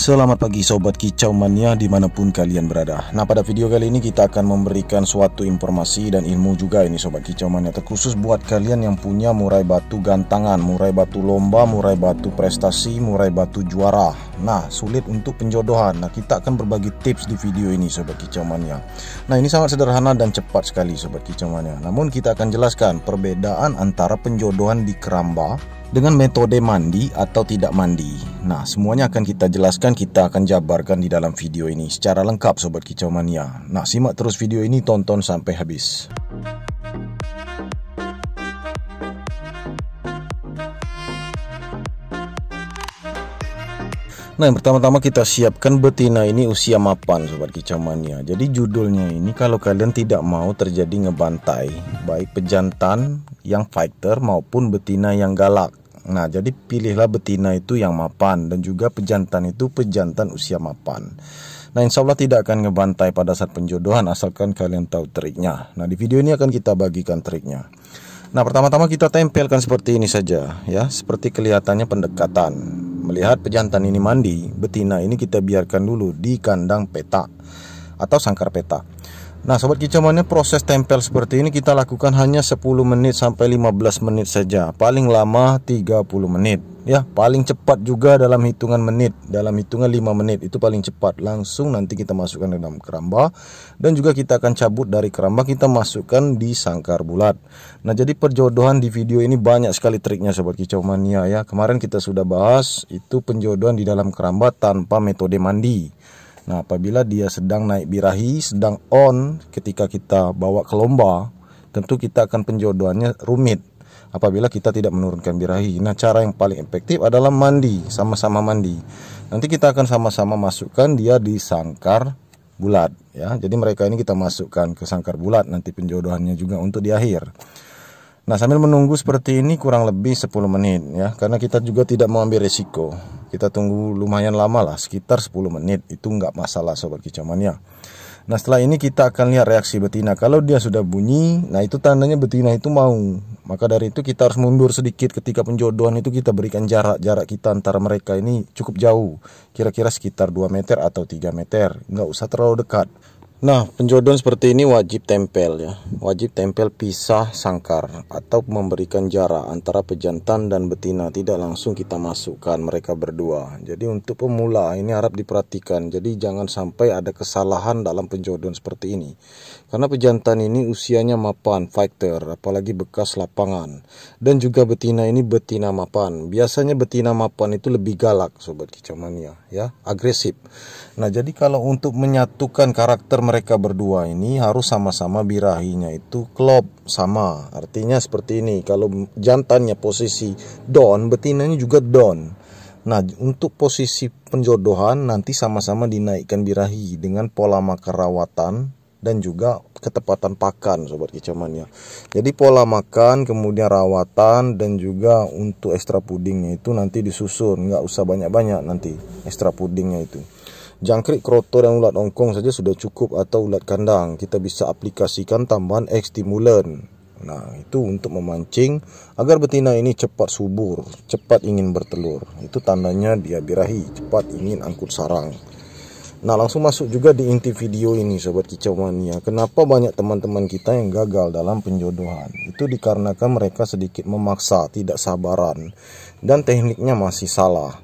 Selamat pagi Sobat Kicau Mania dimanapun kalian berada. Nah, pada video kali ini kita akan memberikan suatu informasi dan ilmu juga ini Sobat Kicau Mania, terkhusus buat kalian yang punya murai batu gantangan, murai batu lomba, murai batu prestasi, murai batu juara. Nah, sulit untuk penjodohan. Nah, kita akan berbagi tips di video ini Sobat Kicau Mania. Nah, ini sangat sederhana dan cepat sekali Sobat Kicau Mania. Namun kita akan jelaskan perbedaan antara penjodohan di keramba dengan metode mandi atau tidak mandi. Nah, semuanya akan kita jelaskan, kita akan jabarkan di dalam video ini secara lengkap Sobat Kicau Mania. Nah, simak terus video ini, tonton sampai habis. Nah, yang pertama-tama kita siapkan betina ini usia mapan Sobat Kicau Mania. Jadi judulnya ini kalau kalian tidak mau terjadi ngebantai, baik pejantan yang fighter maupun betina yang galak. Nah, jadi pilihlah betina itu yang mapan dan juga pejantan itu pejantan usia mapan. Nah, insya Allah tidak akan ngebantai pada saat penjodohan asalkan kalian tahu triknya. Nah, di video ini akan kita bagikan triknya. Nah, pertama-tama kita tempelkan seperti ini saja ya, seperti kelihatannya pendekatan. Melihat pejantan ini mandi, betina ini kita biarkan dulu di kandang petak atau sangkar petak. Nah, Sobat Kicau Mania, proses tempel seperti ini kita lakukan hanya 10 menit sampai 15 menit saja. Paling lama 30 menit ya. Paling cepat juga dalam hitungan menit, dalam hitungan 5 menit itu paling cepat. Langsung nanti kita masukkan ke dalam keramba. Dan juga kita akan cabut dari keramba, kita masukkan di sangkar bulat. Nah, jadi perjodohan di video ini banyak sekali triknya Sobat Kicau Mania ya. Kemarin kita sudah bahas itu penjodohan di dalam keramba tanpa metode mandi. Nah, apabila dia sedang naik birahi, sedang on ketika kita bawa ke lomba, tentu kita akan penjodohannya rumit apabila kita tidak menurunkan birahi. Nah, cara yang paling efektif adalah mandi, sama-sama mandi. Nanti kita akan sama-sama masukkan dia di sangkar bulat ya. Jadi mereka ini kita masukkan ke sangkar bulat, nanti penjodohannya juga untuk di akhir. Nah, sambil menunggu seperti ini kurang lebih 10 menit ya, karena kita juga tidak mau ambil resiko. Kita tunggu lumayan lama lah, sekitar 10 menit, itu nggak masalah Sobat Kicau Mania. Nah, setelah ini kita akan lihat reaksi betina. Kalau dia sudah bunyi, nah itu tandanya betina itu mau. Maka dari itu kita harus mundur sedikit ketika penjodohan itu, kita berikan jarak kita antara mereka ini cukup jauh. Kira-kira sekitar 2 meter atau 3 meter, nggak usah terlalu dekat. Nah, penjodohan seperti ini wajib tempel ya. Wajib tempel pisah sangkar atau memberikan jarak antara pejantan dan betina. Tidak langsung kita masukkan mereka berdua. Jadi untuk pemula ini harap diperhatikan. Jadi jangan sampai ada kesalahan dalam penjodohan seperti ini. Karena pejantan ini usianya mapan, fighter, apalagi bekas lapangan. Dan juga betina ini betina mapan. Biasanya betina mapan itu lebih galak Sobat Kicau Mania ya, agresif. Nah, jadi kalau untuk menyatukan karakter mereka berdua ini harus sama-sama birahinya itu klop sama. Artinya seperti ini, kalau jantannya posisi down, betinanya juga down. Nah, untuk posisi penjodohan nanti sama-sama dinaikkan birahi dengan pola makan rawatan dan juga ketepatan pakan Sobat Kicau Mania. Jadi pola makan, kemudian rawatan, dan juga untuk ekstra pudingnya itu nanti disusun. Nggak usah banyak-banyak nanti ekstra pudingnya itu. Jangkrik, kroto, dan ulat ongkong saja sudah cukup, atau ulat kandang. Kita bisa aplikasikan tambahan stimulan. Nah, itu untuk memancing agar betina ini cepat subur, cepat ingin bertelur. Itu tandanya dia birahi, cepat ingin angkut sarang. Nah, langsung masuk juga di inti video ini Sobat Kicau Mania. Kenapa banyak teman-teman kita yang gagal dalam penjodohan? Itu dikarenakan mereka sedikit memaksa, tidak sabaran, dan tekniknya masih salah.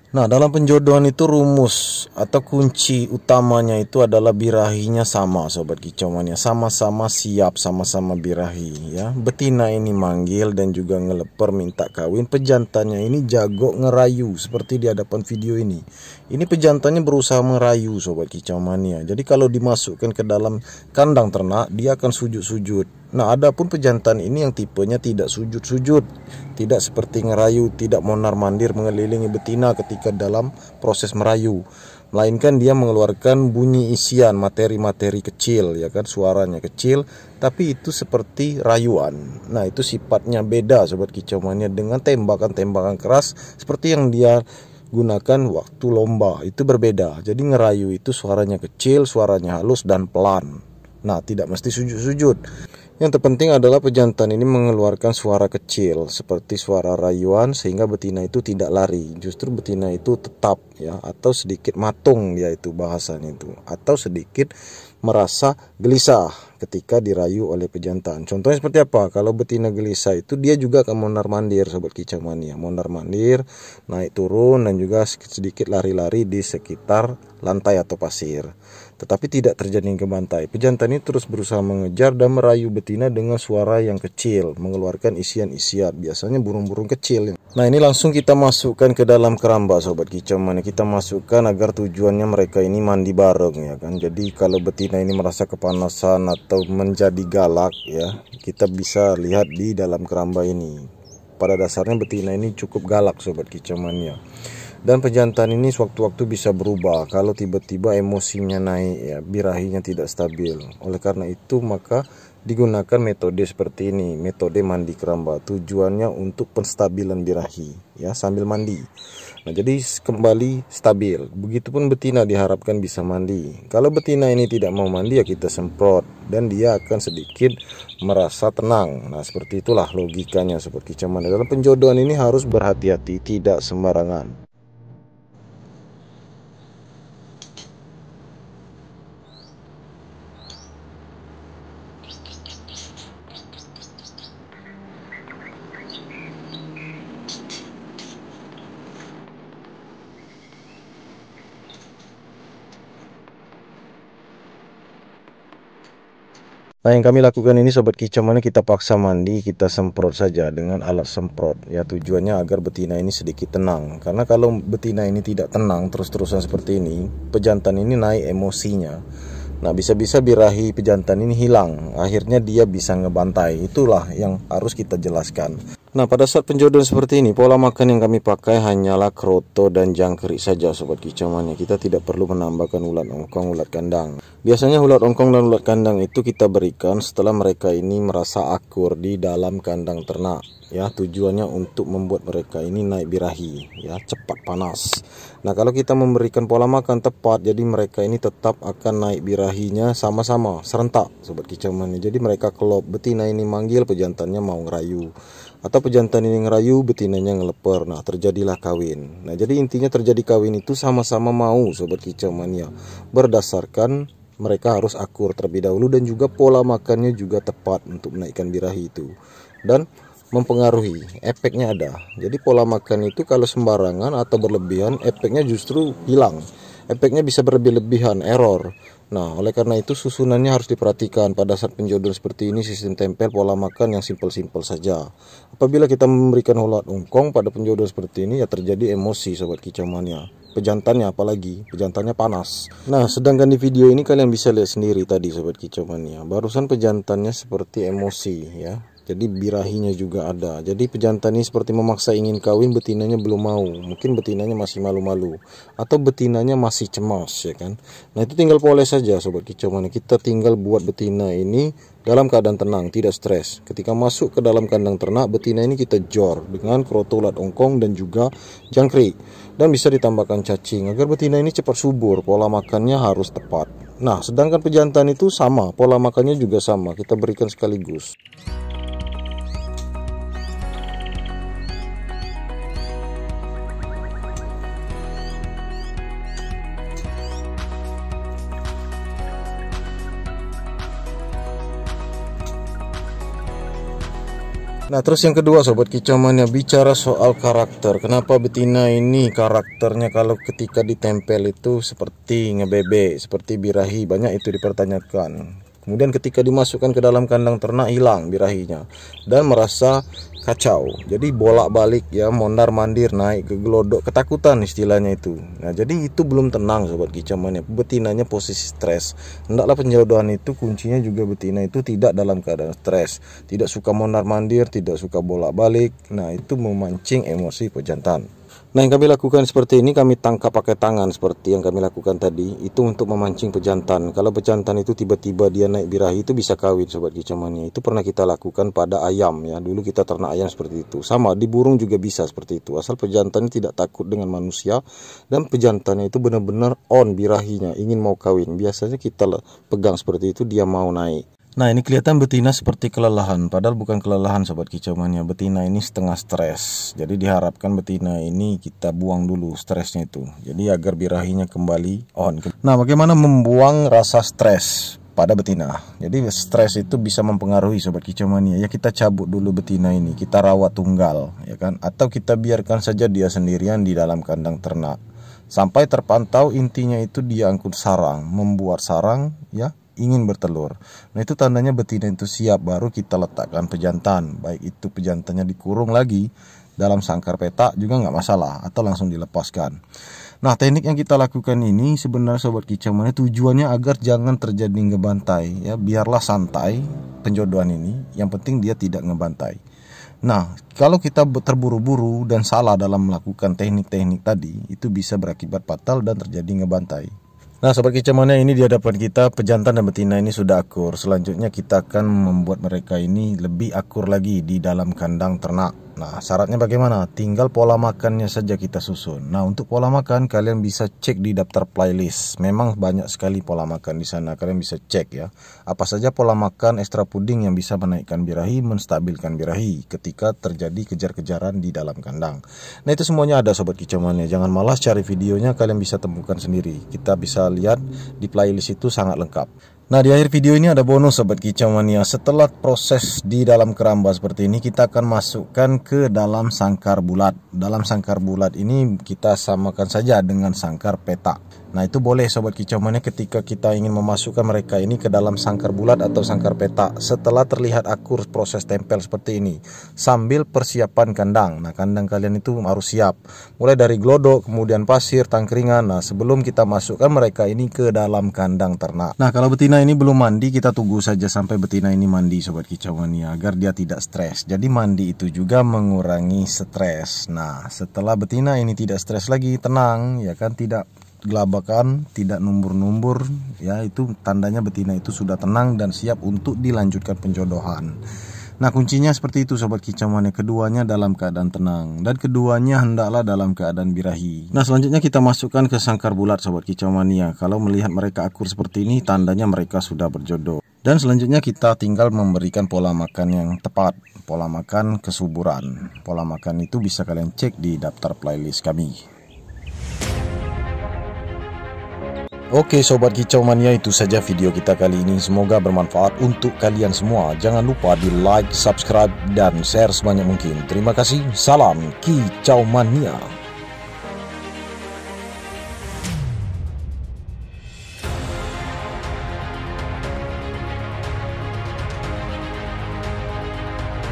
Nah, dalam penjodohan itu rumus atau kunci utamanya itu adalah birahinya sama Sobat Kicau Mania. Sama-sama siap, sama-sama birahi ya. Betina ini manggil dan juga ngeleper minta kawin. Pejantannya ini jago ngerayu seperti di hadapan video ini. Ini pejantannya berusaha merayu Sobat Kicau Mania. Jadi kalau dimasukkan ke dalam kandang ternak, dia akan sujud-sujud. Nah, adapun pejantan ini yang tipenya tidak sujud-sujud, tidak seperti ngerayu, tidak mondar-mandir mengelilingi betina ketika dalam proses merayu, melainkan dia mengeluarkan bunyi isian, materi-materi kecil ya kan, suaranya kecil, tapi itu seperti rayuan. Nah, itu sifatnya beda Sobat Kicau Mania dengan tembakan-tembakan keras seperti yang dia gunakan waktu lomba. Itu berbeda. Jadi ngerayu itu suaranya kecil, suaranya halus dan pelan. Nah, tidak mesti sujud-sujud. Yang terpenting adalah pejantan ini mengeluarkan suara kecil seperti suara rayuan sehingga betina itu tidak lari. Justru betina itu tetap ya, atau sedikit matung yaitu bahasanya itu, atau sedikit merasa gelisah ketika dirayu oleh pejantan. Contohnya seperti apa? Kalau betina gelisah itu dia juga akan mondar-mandir sobat kicau mania. Mondar-mandir, naik turun dan juga sedikit lari-lari di sekitar lantai atau pasir. Tetapi tidak terjadi kebantai. Pejantan ini terus berusaha mengejar dan merayu betina dengan suara yang kecil, mengeluarkan isian-isian, biasanya burung-burung kecil. Nah, ini langsung kita masukkan ke dalam keramba sobat kicau mania. Kita masukkan agar tujuannya mereka ini mandi bareng ya kan. Jadi kalau betina ini merasa kepanasan atau menjadi galak ya, kita bisa lihat di dalam keramba ini. Pada dasarnya betina ini cukup galak sobat kicau mania. Dan pejantan ini sewaktu-waktu bisa berubah kalau tiba-tiba emosinya naik ya, birahinya tidak stabil. Oleh karena itu maka digunakan metode seperti ini, metode mandi keramba. Tujuannya untuk penstabilan birahi ya sambil mandi. Nah, jadi kembali stabil. Begitupun betina diharapkan bisa mandi. Kalau betina ini tidak mau mandi ya kita semprot dan dia akan sedikit merasa tenang. Nah, seperti itulah logikanya seperti cuman dalam penjodohan ini harus berhati-hati, tidak sembarangan. Nah, yang kami lakukan ini sobat kicau mania, kita paksa mandi, kita semprot saja dengan alat semprot. Ya, tujuannya agar betina ini sedikit tenang. Karena kalau betina ini tidak tenang terus-terusan seperti ini, pejantan ini naik emosinya. Nah, bisa-bisa birahi pejantan ini hilang. Akhirnya dia bisa ngebantai. Itulah yang harus kita jelaskan. Nah, pada saat penjodohan seperti ini, pola makan yang kami pakai hanyalah kroto dan jangkrik saja sobat kicau mania. Kita tidak perlu menambahkan ulat ongkong, ulat kandang. Biasanya ulat ongkong dan ulat kandang itu kita berikan setelah mereka ini merasa akur di dalam kandang ternak. Ya, tujuannya untuk membuat mereka ini naik birahi, ya, cepat panas. Nah, kalau kita memberikan pola makan tepat, jadi mereka ini tetap akan naik birahinya sama-sama, serentak sobat kicau mania. Jadi mereka kelop, betina ini manggil, pejantannya mau ngerayu. Atau pejantan ini ngerayu, betinanya ngeleper. Nah, terjadilah kawin. Nah, jadi intinya terjadi kawin itu sama-sama mau sobat kicau mania. Berdasarkan mereka harus akur terlebih dahulu dan juga pola makannya juga tepat untuk menaikkan birahi itu. Dan mempengaruhi, efeknya ada. Jadi pola makan itu kalau sembarangan atau berlebihan, efeknya justru hilang. Efeknya bisa berlebih-lebihan, error. Nah, oleh karena itu susunannya harus diperhatikan. Pada saat penjodohan seperti ini, sistem tempel, pola makan yang simpel-simpel saja. Apabila kita memberikan ulat ongkong pada penjodohan seperti ini, ya terjadi emosi sobat kicau mania. Pejantannya apalagi, pejantannya panas. Nah, sedangkan di video ini kalian bisa lihat sendiri tadi sobat kicau mania. Barusan pejantannya seperti emosi ya. Jadi birahinya juga ada. Jadi pejantan ini seperti memaksa ingin kawin, betinanya belum mau. Mungkin betinanya masih malu-malu atau betinanya masih cemas ya kan. Nah, itu tinggal poles saja sobat kicau mania. Kita tinggal buat betina ini dalam keadaan tenang, tidak stres. Ketika masuk ke dalam kandang ternak, betina ini kita jor dengan kroto, ulat ongkong dan juga jangkrik. Dan bisa ditambahkan cacing agar betina ini cepat subur. Pola makannya harus tepat. Nah, sedangkan pejantan itu sama, pola makannya juga sama. Kita berikan sekaligus. Nah, terus yang kedua sobat kicau mania, bicara soal karakter. Kenapa betina ini karakternya kalau ketika ditempel itu seperti ngebebek, seperti birahi, banyak itu dipertanyakan. Kemudian ketika dimasukkan ke dalam kandang ternak hilang birahinya dan merasa kacau. Jadi bolak-balik ya, mondar-mandir, naik ke gelodok, ketakutan istilahnya itu. Nah, jadi itu belum tenang sobat kicau mania. Betinanya posisi stres. Hendaklah penjodohan itu kuncinya juga betina itu tidak dalam keadaan stres, tidak suka mondar-mandir, tidak suka bolak-balik. Nah, itu memancing emosi pejantan. Nah, yang kami lakukan seperti ini, kami tangkap pakai tangan seperti yang kami lakukan tadi, itu untuk memancing pejantan. Kalau pejantan itu tiba-tiba dia naik birahi, itu bisa kawin sobat kicau mania. Itu pernah kita lakukan pada ayam ya. Dulu kita ternak ayam seperti itu. Sama di burung juga bisa seperti itu. Asal pejantannya tidak takut dengan manusia dan pejantannya itu benar-benar on birahinya, ingin mau kawin. Biasanya kita pegang seperti itu, dia mau naik. Nah, ini kelihatan betina seperti kelelahan, padahal bukan kelelahan sobat kicau mania. Betina ini setengah stres. Jadi diharapkan betina ini kita buang dulu stresnya itu. Jadi agar birahinya kembali on. Nah, bagaimana membuang rasa stres pada betina? Jadi stres itu bisa mempengaruhi sobat kicau mania. Ya, kita cabut dulu betina ini, kita rawat tunggal, ya kan? Atau kita biarkan saja dia sendirian di dalam kandang ternak sampai terpantau intinya itu dia angkut sarang, membuat sarang, ya, ingin bertelur. Nah, itu tandanya betina itu siap, baru kita letakkan pejantan. Baik itu pejantannya dikurung lagi dalam sangkar petak juga nggak masalah, atau langsung dilepaskan. Nah, teknik yang kita lakukan ini sebenarnya sobat kicau mania tujuannya agar jangan terjadi ngebantai, ya. Biarlah santai penjodohan ini, yang penting dia tidak ngebantai. Nah, kalau kita terburu-buru dan salah dalam melakukan teknik-teknik tadi, itu bisa berakibat fatal dan terjadi ngebantai. Nah, sobat kicau mania, ini di hadapan kita pejantan dan betina ini sudah akur. Selanjutnya kita akan membuat mereka ini lebih akur lagi di dalam kandang ternak. Nah, syaratnya bagaimana? Tinggal pola makannya saja kita susun. Nah, untuk pola makan kalian bisa cek di daftar playlist. Memang banyak sekali pola makan di sana. Kalian bisa cek, ya. Apa saja pola makan ekstra puding yang bisa menaikkan birahi, menstabilkan birahi ketika terjadi kejar-kejaran di dalam kandang. Nah, itu semuanya ada sobat kicau mania. Jangan malas cari videonya, kalian bisa temukan sendiri. Kita bisa lihat di playlist itu sangat lengkap. Nah, di akhir video ini ada bonus sobat kicau mania. Setelah proses di dalam keramba seperti ini, kita akan masukkan ke dalam sangkar bulat. Dalam sangkar bulat ini kita samakan saja dengan sangkar petak. Nah, itu boleh sobat kicau mania ketika kita ingin memasukkan mereka ini ke dalam sangkar bulat atau sangkar petak. Setelah terlihat akur proses tempel seperti ini, sambil persiapan kandang. Nah, kandang kalian itu harus siap. Mulai dari glodok, kemudian pasir, tangkringan. Nah, sebelum kita masukkan mereka ini ke dalam kandang ternak. Nah, kalau betina ini belum mandi, kita tunggu saja sampai betina ini mandi sobat kicau mania, agar dia tidak stres. Jadi mandi itu juga mengurangi stres. Nah, setelah betina ini tidak stres lagi, tenang, ya kan, tidak gelabakan, tidak numbur-numbur, ya, itu tandanya betina itu sudah tenang dan siap untuk dilanjutkan penjodohan. Nah, kuncinya seperti itu sobat kicau mania, keduanya dalam keadaan tenang dan keduanya hendaklah dalam keadaan birahi. Nah, selanjutnya kita masukkan ke sangkar bulat sobat kicau mania. Kalau melihat mereka akur seperti ini, tandanya mereka sudah berjodoh. Dan selanjutnya kita tinggal memberikan pola makan yang tepat, pola makan kesuburan. Pola makan itu bisa kalian cek di daftar playlist kami. Oke sobat kicau mania, itu saja video kita kali ini. Semoga bermanfaat untuk kalian semua. Jangan lupa di like, subscribe, dan share sebanyak mungkin. Terima kasih. Salam kicau mania.